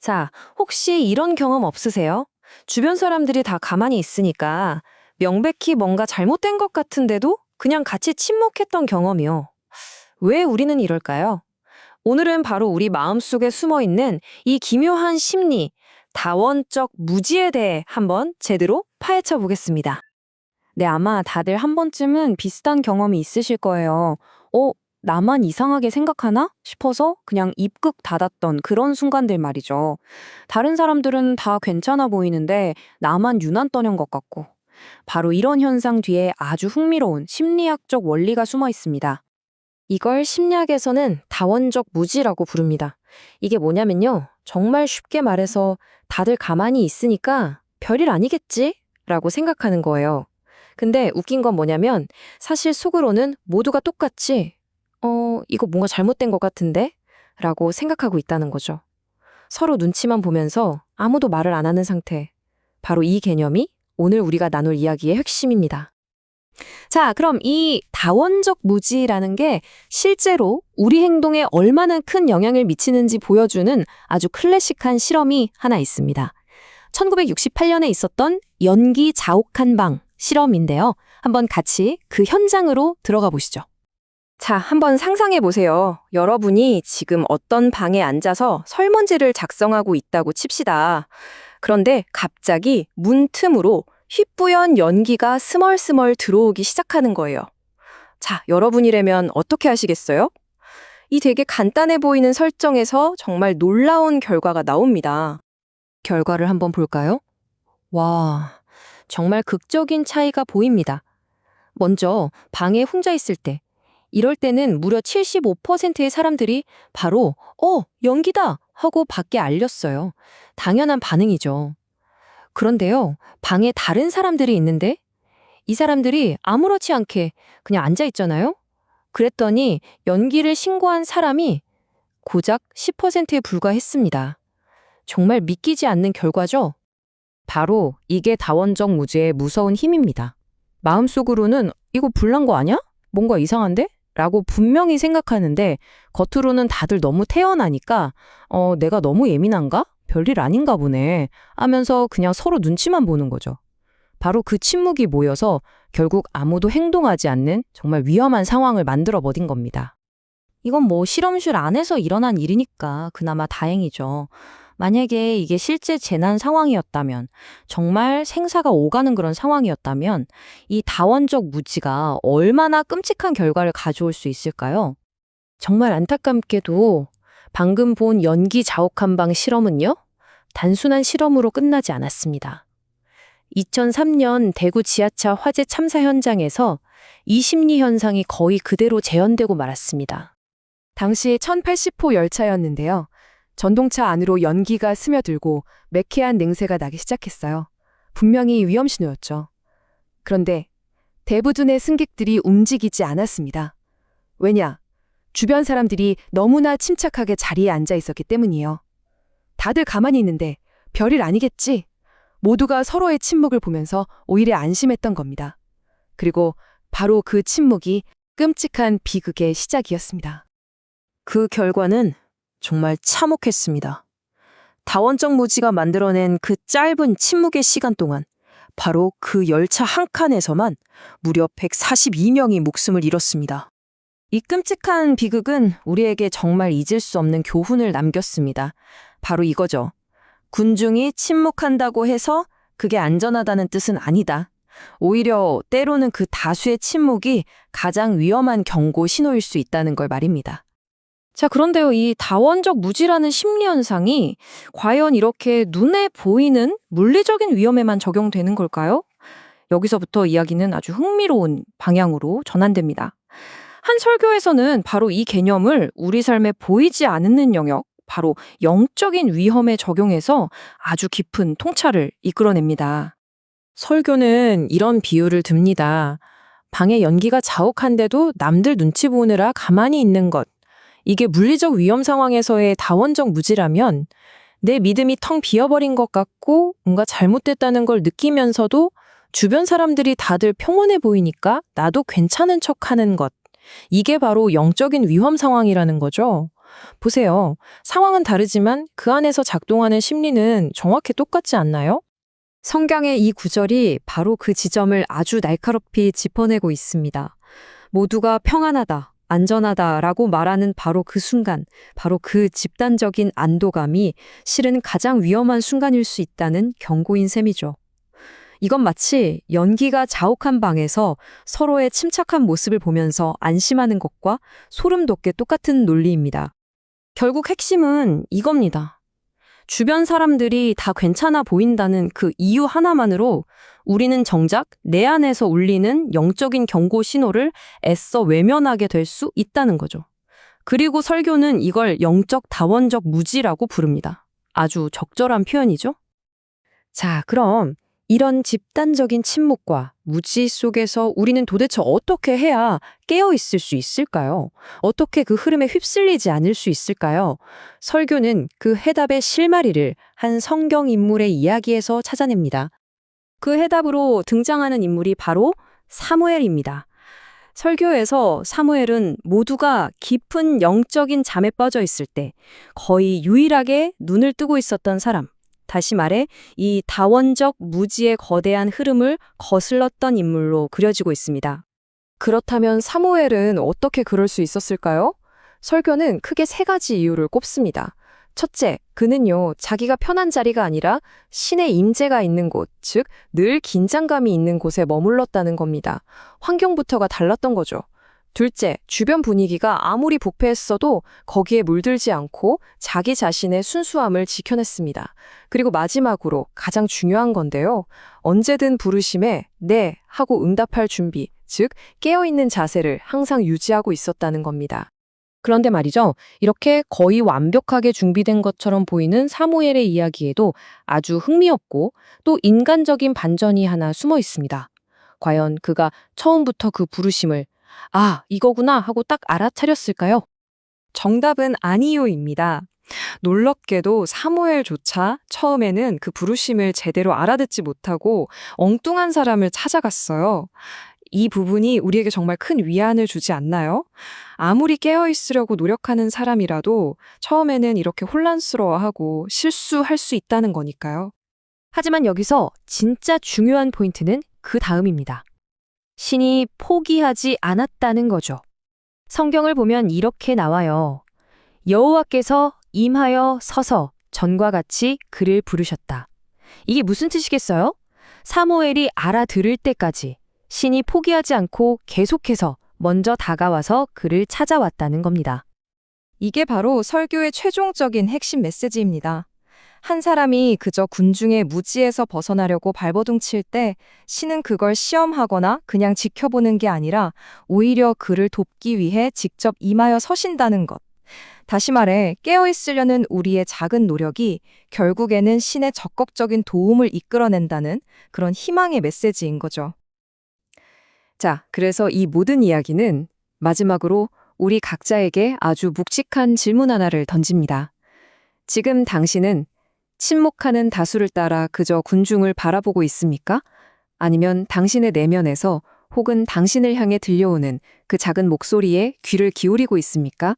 자, 혹시 이런 경험 없으세요? 주변 사람들이 다 가만히 있으니까 명백히 뭔가 잘못된 것 같은데도 그냥 같이 침묵했던 경험이요. 왜 우리는 이럴까요? 오늘은 바로 우리 마음속에 숨어 있는 이 기묘한 심리, 다원적 무지에 대해 한번 제대로 파헤쳐 보겠습니다. 네, 아마 다들 한 번쯤은 비슷한 경험이 있으실 거예요. 어, 나만 이상하게 생각하나? 싶어서 그냥 입극 닫았던 그런 순간들 말이죠. 다른 사람들은 다 괜찮아 보이는데 나만 유난 떠는 것 같고. 바로 이런 현상 뒤에 아주 흥미로운 심리학적 원리가 숨어 있습니다. 이걸 심리학에서는 다원적 무지라고 부릅니다. 이게 뭐냐면요. 정말 쉽게 말해서 다들 가만히 있으니까 별일 아니겠지? 라고 생각하는 거예요. 근데 웃긴 건 뭐냐면 사실 속으로는 모두가 똑같이 이거 뭔가 잘못된 것 같은데? 라고 생각하고 있다는 거죠. 서로 눈치만 보면서 아무도 말을 안 하는 상태. 바로 이 개념이 오늘 우리가 나눌 이야기의 핵심입니다. 자, 그럼 이 다원적 무지라는 게 실제로 우리 행동에 얼마나 큰 영향을 미치는지 보여주는 아주 클래식한 실험이 하나 있습니다. 1968년에 있었던 연기 자옥한 방 실험인데요. 한번 같이 그 현장으로 들어가 보시죠. 자, 한번 상상해 보세요. 여러분이 지금 어떤 방에 앉아서 설문지를 작성하고 있다고 칩시다. 그런데 갑자기 문 틈으로 휘뿌연 연기가 스멀스멀 들어오기 시작하는 거예요. 자, 여러분이라면 어떻게 하시겠어요? 이 되게 간단해 보이는 설정에서 정말 놀라운 결과가 나옵니다. 결과를 한번 볼까요? 와, 정말 극적인 차이가 보입니다. 먼저 방에 혼자 있을 때, 이럴 때는 무려 75%의 사람들이 바로 연기다! 하고 밖에 알렸어요. 당연한 반응이죠. 그런데요, 방에 다른 사람들이 있는데 이 사람들이 아무렇지 않게 그냥 앉아 있잖아요? 그랬더니 연기를 신고한 사람이 고작 10%에 불과했습니다. 정말 믿기지 않는 결과죠? 바로 이게 다원적 무지의 무서운 힘입니다. 마음속으로는 이거 불난 거 아니야? 뭔가 이상한데? 라고 분명히 생각하는데 겉으로는 다들 너무 태연하니까 내가 너무 예민한가? 별일 아닌가 보네 하면서 그냥 서로 눈치만 보는 거죠. 바로 그 침묵이 모여서 결국 아무도 행동하지 않는 정말 위험한 상황을 만들어 버린 겁니다. 이건 뭐 실험실 안에서 일어난 일이니까 그나마 다행이죠. 만약에 이게 실제 재난 상황이었다면, 정말 생사가 오가는 그런 상황이었다면 이 다원적 무지가 얼마나 끔찍한 결과를 가져올 수 있을까요? 정말 안타깝게도 방금 본 연기 자옥한 방 실험은요, 단순한 실험으로 끝나지 않았습니다. 2003년 대구 지하차 화재 참사 현장에서 이 심리 현상이 거의 그대로 재현되고 말았습니다. 당시 1080호 열차였는데요. 전동차 안으로 연기가 스며들고 매캐한 냉새가 나기 시작했어요. 분명히 위험 신호였죠. 그런데 대부분의 승객들이 움직이지 않았습니다. 왜냐? 주변 사람들이 너무나 침착하게 자리에 앉아 있었기 때문이에요. 다들 가만히 있는데 별일 아니겠지? 모두가 서로의 침묵을 보면서 오히려 안심했던 겁니다. 그리고 바로 그 침묵이 끔찍한 비극의 시작이었습니다. 그 결과는 정말 참혹했습니다. 다원적 무지가 만들어낸 그 짧은 침묵의 시간 동안 바로 그 열차 한 칸에서만 무려 142명이 목숨을 잃었습니다. 이 끔찍한 비극은 우리에게 정말 잊을 수 없는 교훈을 남겼습니다. 바로 이거죠. 군중이 침묵한다고 해서 그게 안전하다는 뜻은 아니다. 오히려 때로는 그 다수의 침묵이 가장 위험한 경고 신호일 수 있다는 걸 말입니다. 자, 그런데요, 이 다원적 무지라는 심리 현상이 과연 이렇게 눈에 보이는 물리적인 위험에만 적용되는 걸까요? 여기서부터 이야기는 아주 흥미로운 방향으로 전환됩니다. 한 설교에서는 바로 이 개념을 우리 삶에 보이지 않는 영역, 바로 영적인 위험에 적용해서 아주 깊은 통찰을 이끌어냅니다. 설교는 이런 비유를 듭니다. 방에 연기가 자욱한데도 남들 눈치 보느라 가만히 있는 것. 이게 물리적 위험 상황에서의 다원적 무지라면 내 믿음이 텅 비어버린 것 같고 뭔가 잘못됐다는 걸 느끼면서도 주변 사람들이 다들 평온해 보이니까 나도 괜찮은 척하는 것. 이게 바로 영적인 위험 상황이라는 거죠. 보세요. 상황은 다르지만 그 안에서 작동하는 심리는 정확히 똑같지 않나요? 성경의 이 구절이 바로 그 지점을 아주 날카롭게 짚어내고 있습니다. 모두가 평안하다, 안전하다라고 말하는 바로 그 순간, 바로 그 집단적인 안도감이 실은 가장 위험한 순간일 수 있다는 경고인 셈이죠. 이건 마치 연기가 자욱한 방에서 서로의 침착한 모습을 보면서 안심하는 것과 소름 돋게 똑같은 논리입니다. 결국 핵심은 이겁니다. 주변 사람들이 다 괜찮아 보인다는 그 이유 하나만으로 우리는 정작 내 안에서 울리는 영적인 경고 신호를 애써 외면하게 될 수 있다는 거죠. 그리고 설교는 이걸 영적 다원적 무지라고 부릅니다. 아주 적절한 표현이죠. 자, 그럼 이런 집단적인 침묵과 무지 속에서 우리는 도대체 어떻게 해야 깨어 있을 수 있을까요? 어떻게 그 흐름에 휩쓸리지 않을 수 있을까요? 설교는 그 해답의 실마리를 한 성경 인물의 이야기에서 찾아냅니다. 그 해답으로 등장하는 인물이 바로 사무엘입니다. 설교에서 사무엘은 모두가 깊은 영적인 잠에 빠져 있을 때 거의 유일하게 눈을 뜨고 있었던 사람, 다시 말해 이 다원적 무지의 거대한 흐름을 거슬렀던 인물로 그려지고 있습니다. 그렇다면 사무엘은 어떻게 그럴 수 있었을까요? 설교는 크게 세 가지 이유를 꼽습니다. 첫째, 그는요, 자기가 편한 자리가 아니라 신의 임재가 있는 곳, 즉 늘 긴장감이 있는 곳에 머물렀다는 겁니다. 환경부터가 달랐던 거죠. 둘째, 주변 분위기가 아무리 부패했어도 거기에 물들지 않고 자기 자신의 순수함을 지켜냈습니다. 그리고 마지막으로 가장 중요한 건데요. 언제든 부르심에 네 하고 응답할 준비, 즉 깨어있는 자세를 항상 유지하고 있었다는 겁니다. 그런데 말이죠. 이렇게 거의 완벽하게 준비된 것처럼 보이는 사무엘의 이야기에도 아주 흥미없고 또 인간적인 반전이 하나 숨어 있습니다. 과연 그가 처음부터 그 부르심을 아, 이거구나 하고 딱 알아차렸을까요? 정답은 아니요입니다. 놀랍게도 사무엘조차 처음에는 그 부르심을 제대로 알아듣지 못하고 엉뚱한 사람을 찾아갔어요. 이 부분이 우리에게 정말 큰 위안을 주지 않나요? 아무리 깨어있으려고 노력하는 사람이라도 처음에는 이렇게 혼란스러워하고 실수할 수 있다는 거니까요. 하지만 여기서 진짜 중요한 포인트는 그 다음입니다. 신이 포기하지 않았다는 거죠. 성경을 보면 이렇게 나와요. 여호와께서 임하여 서서 전과 같이 그를 부르셨다. 이게 무슨 뜻이겠어요? 사무엘이 알아들을 때까지 신이 포기하지 않고 계속해서 먼저 다가와서 그를 찾아왔다는 겁니다. 이게 바로 설교의 최종적인 핵심 메시지입니다. 한 사람이 그저 군중의 무지에서 벗어나려고 발버둥칠 때 신은 그걸 시험하거나 그냥 지켜보는 게 아니라 오히려 그를 돕기 위해 직접 임하여 서신다는 것. 다시 말해 깨어있으려는 우리의 작은 노력이 결국에는 신의 적극적인 도움을 이끌어낸다는 그런 희망의 메시지인 거죠. 자, 그래서 이 모든 이야기는 마지막으로 우리 각자에게 아주 묵직한 질문 하나를 던집니다. 지금 당신은 침묵하는 다수를 따라 그저 군중을 바라보고 있습니까? 아니면 당신의 내면에서 혹은 당신을 향해 들려오는 그 작은 목소리에 귀를 기울이고 있습니까?